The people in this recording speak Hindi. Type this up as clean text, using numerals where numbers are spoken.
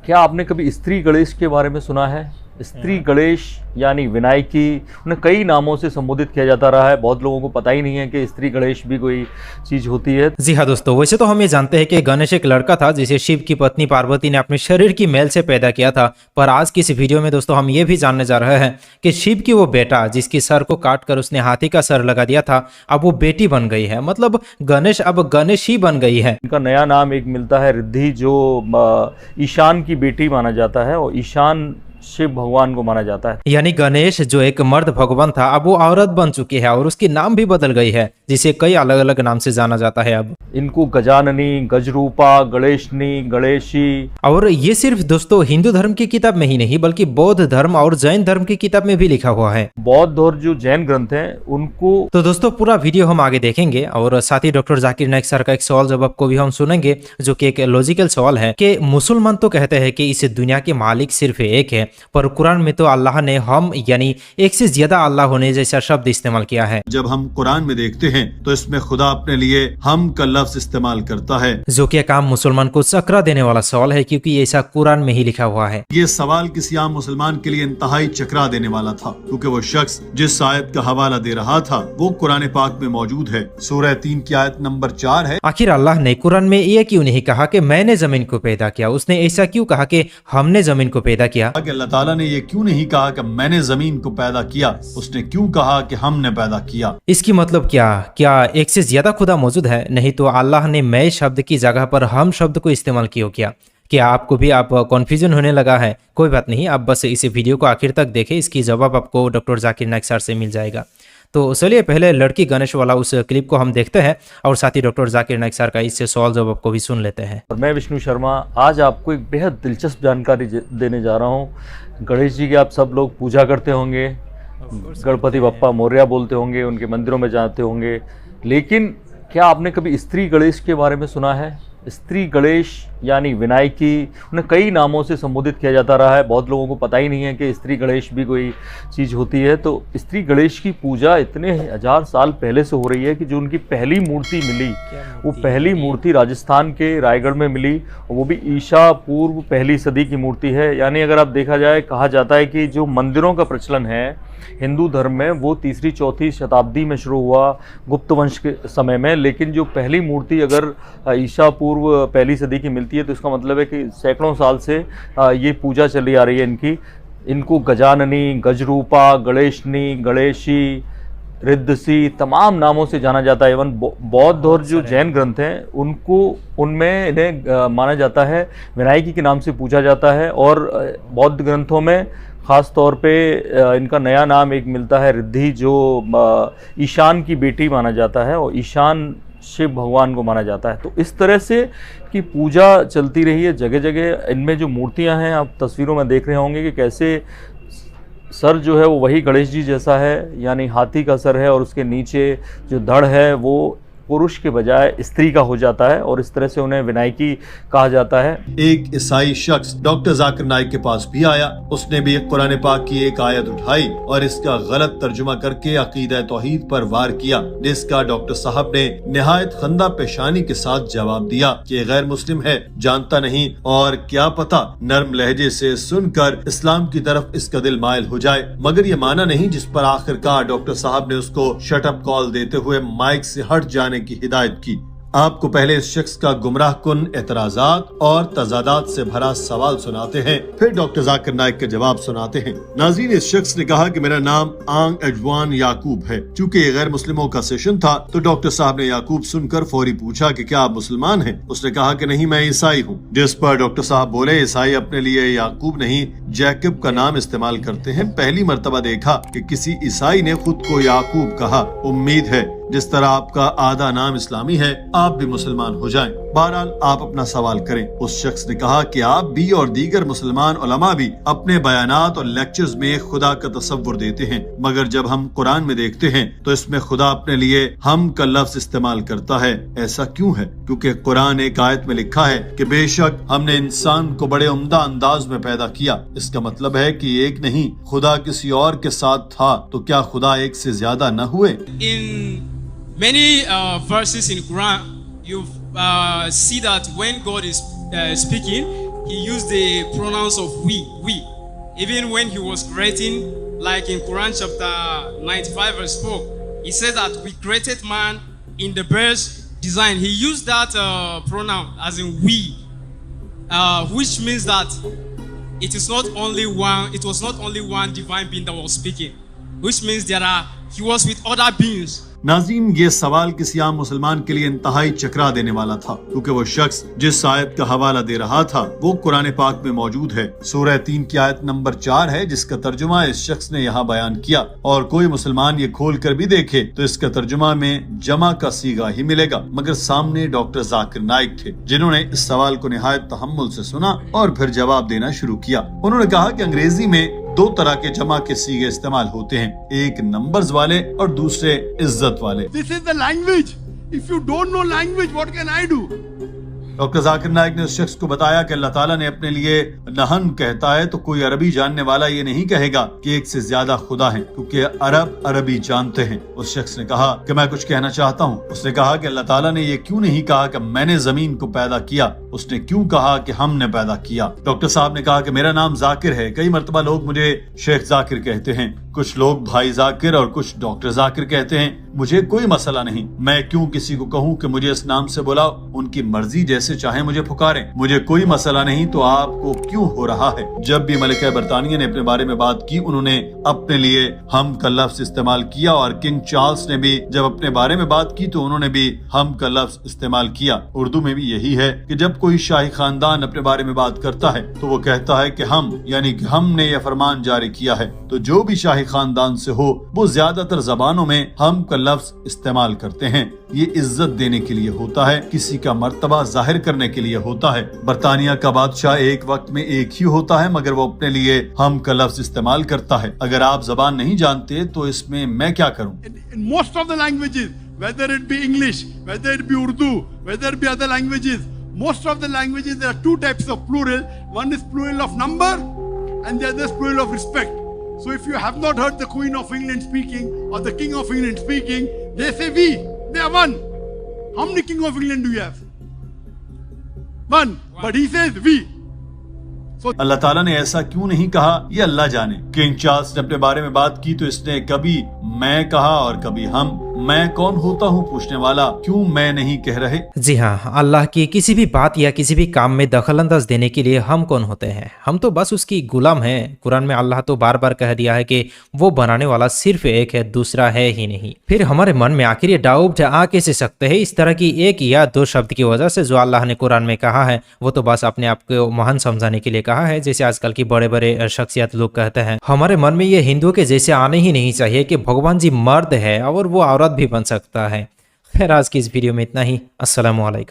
क्या आपने कभी स्त्री गणेश के बारे में सुना है? स्त्री गणेश यानी विनायकी, उन्हें कई नामों से संबोधित किया जाता रहा है। बहुत लोगों को पता ही नहीं है कि स्त्री गणेश भी कोई चीज होती है। जी हाँ दोस्तों, वैसे तो हम ये जानते हैं कि गणेश एक लड़का था जिसे शिव की पत्नी पार्वती ने अपने शरीर की मैल से पैदा किया था। पर आज की इस वीडियो में दोस्तों हम ये भी जानने जा रहे हैं कि शिव की वो बेटा जिसकी सर को काट कर उसने हाथी का सर लगा दिया था, अब वो बेटी बन गई है। मतलब गणेश अब गणेश ही बन गई है। इनका नया नाम एक मिलता है रिद्धि, जो ईशान की बेटी माना जाता है और ईशान शिव भगवान को माना जाता है। यानी गणेश जो एक मर्द भगवान था अब वो औरत बन चुकी है और उसकी नाम भी बदल गई है, जिसे कई अलग अलग नाम से जाना जाता है। अब इनको गजाननी, गजरूपा, गणेशनी, गणेशी। और ये सिर्फ दोस्तों हिंदू धर्म की किताब में ही नहीं बल्कि बौद्ध धर्म और जैन धर्म की किताब में भी लिखा हुआ है। बौद्ध और जो जैन ग्रंथ हैं उनको तो दोस्तों पूरा वीडियो हम आगे देखेंगे और साथ ही डॉक्टर जाकिर नाइक सर का एक सवाल जवाब को भी हम सुनेंगे, जो कि एक लॉजिकल सवाल है कि मुसलमान तो कहते हैं कि इस दुनिया के मालिक सिर्फ एक है, पर कुरान में तो अल्लाह ने हम यानी एक से ज्यादा अल्लाह होने जैसा शब्द इस्तेमाल किया है। जब हम कुरान में देखते हैं तो इसमें खुदा अपने लिए हम का लफ्ज इस्तेमाल करता है, जो कि काम मुसलमान को चकरा देने वाला सवाल है, क्योंकि ऐसा कुरान में ही लिखा हुआ है। ये सवाल किसी आम मुसलमान के लिए इंतहाई चकरा देने वाला था, क्योंकि वो शख्स जिस आयत का हवाला दे रहा था वो कुरान पाक में मौजूद है। सूरह 3 की आयत नंबर 4 है। आखिर अल्लाह ने कुरान में ये क्यों नहीं कहा कि मैंने जमीन को पैदा किया? उसने ऐसा क्यों कहा कि हमने जमीन को पैदा किया? अल्लाह ताला ने ये क्यों नहीं कहा कि मैंने जमीन को पैदा किया, उसने क्यों कहा कि हमने पैदा किया? इसकी मतलब क्या एक से ज्यादा खुदा मौजूद है? नहीं तो अल्लाह ने मैं शब्द की जगह पर हम शब्द को इस्तेमाल क्यों किया? क्या आपको भी आप कन्फ्यूजन होने लगा है? कोई बात नहीं, आप बस इस वीडियो को आखिर तक देखें, इसकी जवाब आपको डॉक्टर जाकिर नाइक सर से मिल जाएगा। तो चलिए पहले लड़की गणेश वाला उस क्लिप को हम देखते हैं और साथ ही डॉक्टर जाकिर नाइक सर का इससे सवाल जवाब को भी सुन लेते हैं। और मैं विष्णु शर्मा आज आपको एक बेहद दिलचस्प जानकारी देने जा रहा हूँ। गणेश जी की आप सब लोग पूजा करते होंगे, गणपति बप्पा मौर्य बोलते होंगे, उनके मंदिरों में जाते होंगे, लेकिन क्या आपने कभी स्त्री गणेश के बारे में सुना है? स्त्री गणेश यानी विनायकी, उन्हें कई नामों से संबोधित किया जाता रहा है। बहुत लोगों को पता ही नहीं है कि स्त्री गणेश भी कोई चीज़ होती है। तो स्त्री गणेश की पूजा इतने हजार साल पहले से हो रही है कि जो उनकी पहली मूर्ति मिली वो पहली मूर्ति राजस्थान के रायगढ़ में मिली, और वो भी ईसा पूर्व पहली सदी की मूर्ति है। यानी अगर आप देखा जाए, कहा जाता है कि जो मंदिरों का प्रचलन है हिंदू धर्म में वो 3री-4थी शताब्दी में शुरू हुआ गुप्त वंश के समय में, लेकिन जो पहली मूर्ति अगर ईसा पूर्व पहली सदी की मिलती है तो इसका मतलब है कि सैकड़ों साल से ये पूजा चली आ रही है। इनको गजाननी, गजरूपा, गणेशनी, गणेशी, रिद्धि तमाम नामों से जाना जाता है। एवं बौद्ध और जो जैन ग्रंथ हैं उनमें इन्हें माना जाता है विनायकी के नाम से पूजा जाता है। और बौद्ध ग्रंथों में ख़ास तौर पे इनका नया नाम एक मिलता है रिद्धि, जो ईशान की बेटी माना जाता है और ईशान शिव भगवान को माना जाता है। तो इस तरह से की पूजा चलती रही है जगह जगह। इनमें जो मूर्तियां हैं आप तस्वीरों में देख रहे होंगे कि कैसे सर जो है वो वही गणेश जी जैसा है, यानी हाथी का सर है, और उसके नीचे जो धड़ है वो पुरुष के बजाय स्त्री का हो जाता है, और इस तरह से उन्हें विनायकी कहा जाता है। एक ईसाई शख्स डॉक्टर जाकिर नाइक के पास भी आया। उसने भी कुरान पाक की एक आयत उठाई और इसका गलत तर्जुमा करके अकीदा तौहीद पर वार किया, जिसका डॉक्टर साहब ने निहायत खंदा पेशानी के साथ जवाब दिया कि गैर मुस्लिम है, जानता नहीं, और क्या पता नर्म लहजे से सुनकर इस्लाम की तरफ इसका दिल मायल हो जाए। मगर ये माना नहीं, जिस पर आखिरकार डॉक्टर साहब ने उसको शटअप कॉल देते हुए माइक से हट जाने की हिदायत की। आपको पहले इस शख्स का गुमराह कुन एतराजात और तजादात से भरा सवाल सुनाते हैं, फिर डॉक्टर जाकिर नाइक का जवाब सुनाते हैं। नाज़रीन, इस शख्स ने कहा कि मेरा नाम आंग एजवान याकूब है। चूँकि ये गैर मुस्लिमों का सेशन था तो डॉक्टर साहब ने याकूब सुनकर फौरी पूछा कि क्या आप मुसलमान हैं? उसने कहा कि नहीं, मैं ईसाई हूँ। जिस पर डॉक्टर साहब बोले, ईसाई अपने लिए याकूब नहीं जैकब का नाम इस्तेमाल करते हैं। पहली मर्तबा देखा कि किसी ईसाई ने खुद को याकूब कहा। उम्मीद है जिस तरह आपका आधा नाम इस्लामी है आप भी मुसलमान हो जाएं। बहरहाल आप अपना सवाल करें। उस शख्स ने कहा कि आप भी और दीगर मुसलमान उलमा भी अपने बयानात और लेक्चर्स में खुदा का तस्वुर देते हैं, मगर जब हम कुरान में देखते हैं तो इसमें खुदा अपने लिए हम का लफ्ज इस्तेमाल करता है। ऐसा क्यों है? क्योंकि कुरान एक आयत में लिखा है कि बेशक हमने इंसान को बड़े उम्दा अंदाज में पैदा किया। इसका मतलब है कि एक नहीं, खुदा किसी और के साथ था, तो क्या खुदा एक से ज्यादा न हुए? Many verses in Quran, you see that when God is speaking, he used the pronouns of we. Even when he was creating, like in Quran chapter 95 verse 4, he says that we created man in the best design. He used that pronoun as in we, which means that it was not only one divine being that was speaking, which means he was with other beings. नाज़रीन, ये सवाल किसी आम मुसलमान के लिए इंतहाई चकरा देने वाला था, क्योंकि वो शख्स जिस आयत का हवाला दे रहा था वो कुरान पाक में मौजूद है। सूरह 3 की आयत नंबर 4 है, जिसका तर्जुमा इस शख्स ने यहाँ बयान किया। और कोई मुसलमान ये खोल कर भी देखे तो इसका तर्जुमा में जमा का सीगा ही मिलेगा। मगर सामने डॉक्टर जाकिर नाइक थे, जिन्होंने इस सवाल को निहायत तहम्मुल से सुना और फिर जवाब देना शुरू किया। उन्होंने कहा कि अंग्रेजी में 2 तरह के जमा के सीगे इस्तेमाल होते हैं, एक नंबर्स वाले और दूसरे इज्जत वाले। This is the language. If you don't know language, what can I do? Doctor Zakir Naik ने उस शख्स को बताया कि अल्लाह ताला ने अपने लिए नहन कहता है तो कोई अरबी जानने वाला ये नहीं कहेगा कि एक से ज्यादा खुदा हैं, क्योंकि अरब अरबी जानते हैं। उस शख्स ने कहा कि मैं कुछ कहना चाहता हूँ। उसने कहा कि अल्लाह ताला ने ये क्यों नहीं कहा कि मैंने जमीन को पैदा किया, उसने क्यों कहा कि हमने पैदा किया। डॉक्टर साहब ने कहा कि मेरा नाम जाकिर है, कई मर्तबा लोग मुझे शेख जाकिर कहते हैं, कुछ लोग भाई जाकिर और कुछ डॉक्टर जाकिर कहते हैं। मुझे कोई मसला नहीं, मैं क्यों किसी को कहूँ कि मुझे इस नाम से बुलाओ, उनकी मर्जी, जैसे चाहे मुझे पुकारें, मुझे कोई मसला नहीं। तो आपको क्यों हो रहा है? जब भी मलिका बरतानिया ने अपने बारे में बात की, उन्होंने अपने लिए हम का लफ्ज इस्तेमाल किया, और किंग चार्ल्स ने भी जब अपने बारे में बात की तो उन्होंने भी हम का लफ्ज इस्तेमाल किया। उर्दू में भी यही है कि जब कोई शाही खानदान अपने बारे में बात करता है तो वो कहता है कि हम, यानी कि हमने यह फरमान जारी किया है। तो जो भी शाही खानदान से हो वो ज्यादातर जबानों में हम का लफ्ज इस्तेमाल करते हैं। ये इज्जत देने के लिए होता है, किसी का मर्तबा जाहिर करने के लिए होता है। बरतानिया का बादशाह एक वक्त में एक ही होता है, मगर वो अपने लिए हम का लफ्ज इस्तेमाल करता है। अगर आप जबान नहीं जानते तो इसमें मैं क्या करूं? In most of the languages, whether it be English, whether it be Urdu, whether it be other languages, most of the languages there are 2 types of plural. One is plural of number and the other is plural of respect. So if you have not heard the Queen of England speaking or the King of England speaking, they say we, they are one. How many King of England do you have? One. But he says we. अल्लाह ताला ने ऐसा क्यों नहीं कहा, ये अल्लाह जाने। किंग चार्ल्स ने अपने बारे में बात की तो इसने कभी मैं कहा और कभी हम। मैं कौन होता हूँ पूछने वाला, क्यों मैं नहीं कह रहे? जी हाँ, अल्लाह की किसी भी बात या किसी भी काम में दखलंदाज देने के लिए हम कौन होते हैं? हम तो बस उसकी गुलाम हैं। कुरान में अल्लाह तो बार बार कह दिया है कि वो बनाने वाला सिर्फ एक है, दूसरा है ही नहीं। फिर हमारे मन में आखिर ये डाउट आ कैसे सकते हैं? इस तरह की 1 या 2 शब्द की वजह से जो अल्लाह ने कुरान में कहा है वो तो बस अपने आप को महान समझाने के लिए कहा है, जैसे आजकल की बड़े बड़े शख्सियत लोग कहते हैं। हमारे मन में ये हिंदुओं के जैसे आने ही नहीं चाहिए कि भगवान जी मर्द है और वो औरत भी बन सकता है। खैर, आज की इस वीडियो में इतना ही। अस्सलामु अलैकुम।